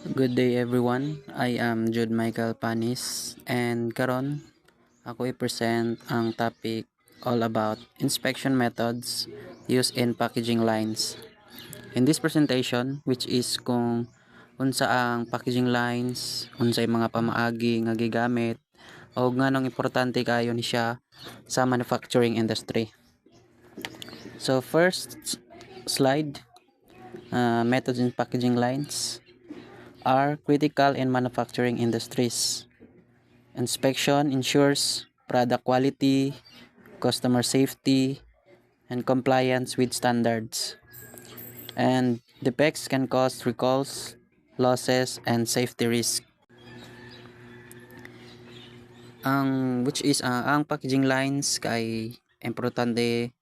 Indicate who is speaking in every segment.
Speaker 1: Good day everyone. I am Jude Michael Panis and karon ako i-present ang topic all about inspection methods used in packaging lines. In this presentation, which is kung unsa ang packaging lines, unsay mga pamaagi nga gigamit o nganong importante kayo ni siya sa manufacturing industry. So first slide, methods in packaging lines are critical in manufacturing industries. Inspection ensures product quality, customer safety, and compliance with standards. And defects can cause recalls, losses, and safety risk. Ang packaging lines kay importante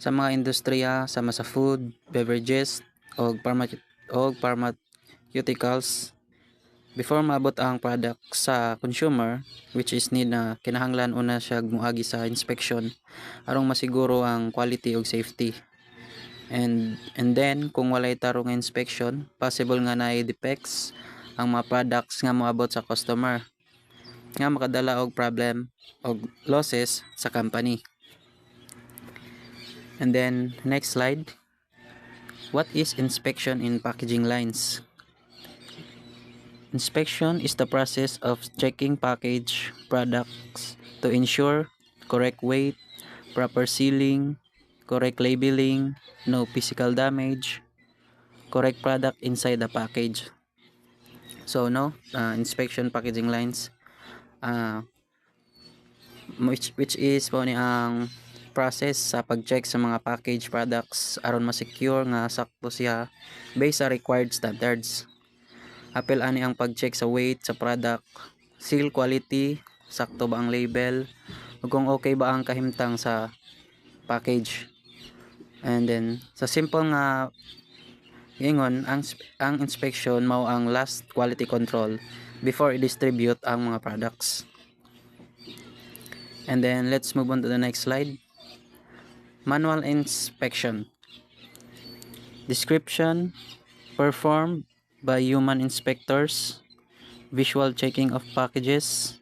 Speaker 1: sa mga industriya sama sa food, beverages, o pharmaceuticals. Before maabot ang product sa consumer, which is need na kinahanglan una siya muagi sa inspection aron masiguro ang quality ug safety. And then kung walay tarong inspection, possible nga naay defects ang mga products nga moabot sa customer nga makadala og problem og losses sa company. And then next slide. What is inspection in packaging lines? Inspection is the process of checking packaged products to ensure correct weight, proper sealing, correct labeling, no physical damage, correct product inside the package. So inspection packaging lines, which is po ni ang process sa pag-check sa mga packaged products aron ma-secure nga sakto siya based sa required standards. Apil ani ang pag-check sa weight sa product, seal quality, sakto ba ang label, ug kung okay ba ang kahimtang sa package. And then sa simple nga ingon, ang inspection mao ang last quality control before i-distribute ang mga products. And then let's move on to the next slide. Manual inspection. Description: performed by human inspectors. Visual checking of packages.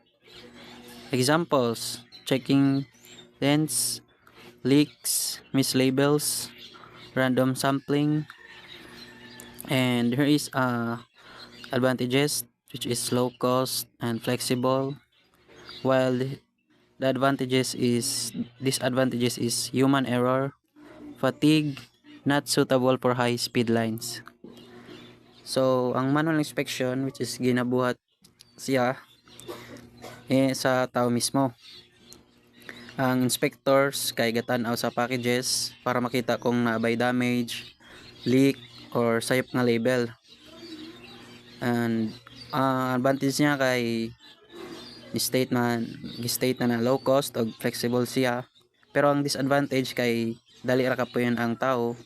Speaker 1: Examples: checking dents, leaks, mislabels, random sampling. And here is advantages, which is low cost and flexible, while the disadvantages is human error, fatigue, not suitable for high speed lines. So ang manual inspection, which is ginabuhat siya sa tao mismo. Ang inspectors kay gatan-aw sa packages para makita kung naabay damage, leak, or sayop nga label. And advantage niya kay state na low cost o flexible siya. Pero ang disadvantage kay dali ra kapuyon ang tao.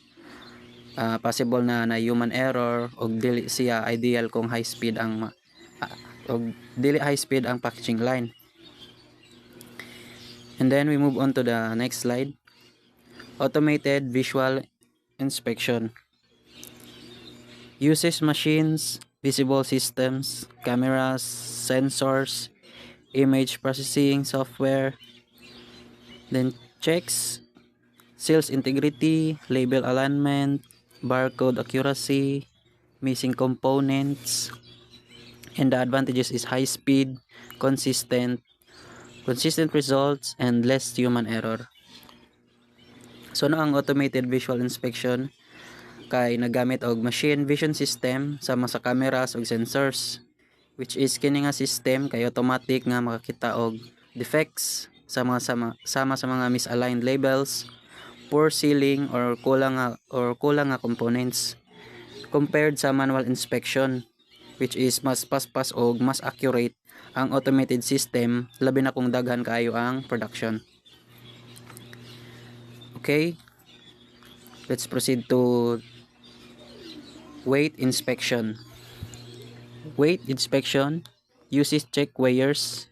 Speaker 1: Possible na human error o dili siya ideal kung high speed ang packaging line. And then we move on to the next slide. Automated visual inspection. Uses machines, visible systems, cameras, sensors, image processing software. Then checks sales integrity, label alignment, barcode accuracy, missing components. And the advantages is high speed, consistent results, and less human error. So ang automated visual inspection kay nagamit og machine vision system sama sa cameras ug sensors, which is kini nga system kay automatic nga makakita og defects sama sa mga misaligned labels, poor sealing, or kulang nga components compared sa manual inspection, which is mas paspas og mas accurate ang automated system labi na kung daghan kaayo ang production. Okay, let's proceed to weight inspection. Weight inspection uses check weighers,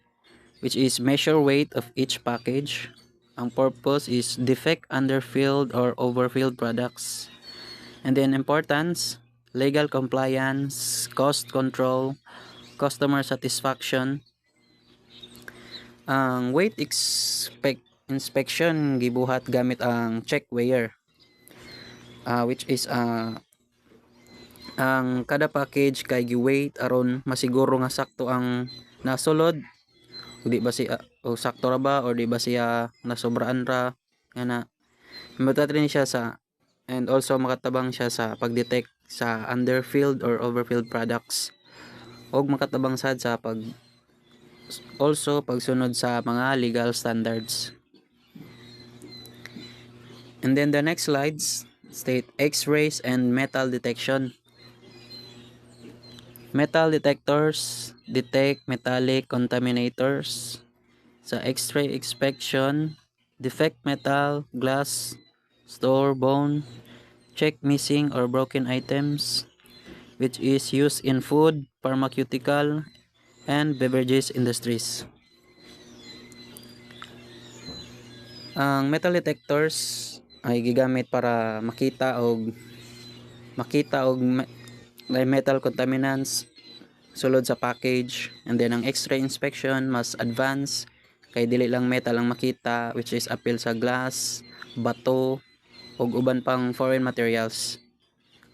Speaker 1: which is measure weight of each package. Ang purpose is defect underfilled or overfilled products. And then importance, legal compliance, cost control, customer satisfaction. Ang weight inspection gibuhat gamit ang check weigher, which is ang kada package kay gi-weight aron masiguro nga sakto ang nasulod, o di ba siya o sakto ra ba, or di ba siya nasobraan ra nga na. Matat rin siya sa, and also makatabang siya sa pag-detect sa underfilled or overfilled products, og makatabang sad sa pagsunod sa mga legal standards. And then the next slides state X-rays and metal detection. Metal detectors detect metallic contaminators. Sa X-ray inspection, defect metal, glass, store bone, check missing or broken items, which is used in food, pharmaceutical, and beverages industries. Ang metal detectors ay gigamit para makita og metal contaminants sulod sa package. And then ang X-ray inspection mas advanced kay dili lang metal ang makita, which is apil sa glass, bato, ug uban pang foreign materials.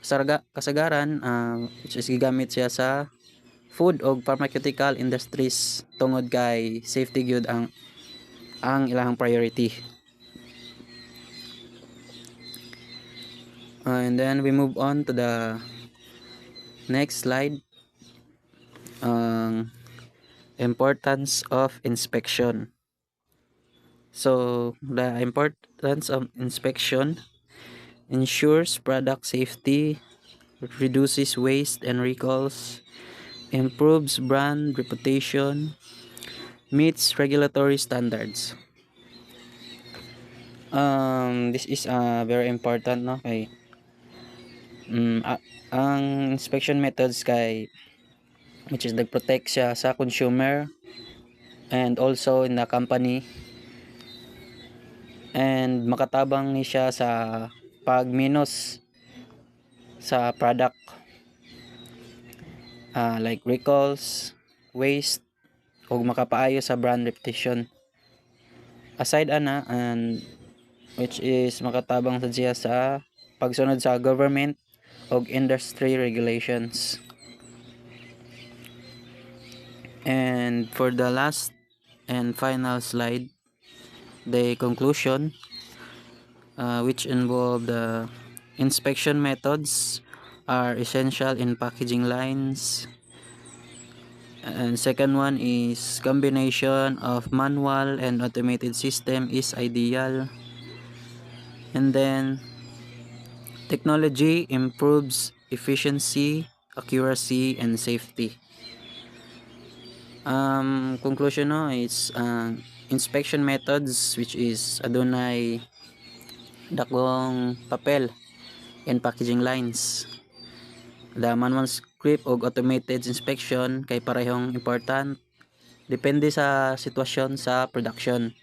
Speaker 1: Kasagaran which is gigamit siya sa food o pharmaceutical industries tungod kay safety gyud ang ilahang priority. And then we move on to the next slide. Importance of inspection. So the importance of inspection ensures product safety, reduces waste and recalls, improves brand reputation, meets regulatory standards. This is very important, no, kay ang inspection methods kay which is nag-protect siya sa consumer and also in the company, and makatabang ni siya sa pagminos sa product, like recalls, waste, ug makapaayo sa brand reputation. Aside ana, and which is makatabang sad siya sa pagsunod sa government og industry regulations. And for the last and final slide, the conclusion, which involve the inspection methods are essential in packaging lines. And second one is combination of manual and automated system is ideal. And then technology improves efficiency, accuracy, and safety. Conclusion no is inspection methods which is adunay dakong papel in packaging lines. The manual script o automated inspection kay parehong important, depende sa sitwasyon sa production.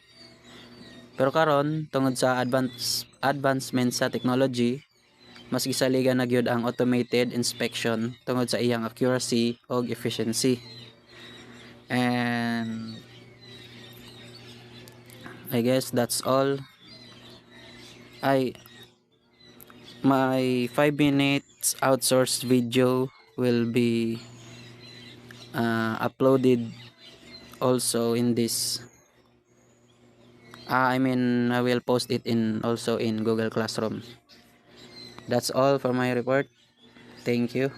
Speaker 1: Pero karon tungod sa advancement sa technology, mas gisaligan na gyud ang automated inspection tungod sa iyang accuracy o efficiency. And I guess that's all. My 5 minutes outsourced video will be uploaded also in this. I will post it also in Google Classroom. That's all for my report. Thank you.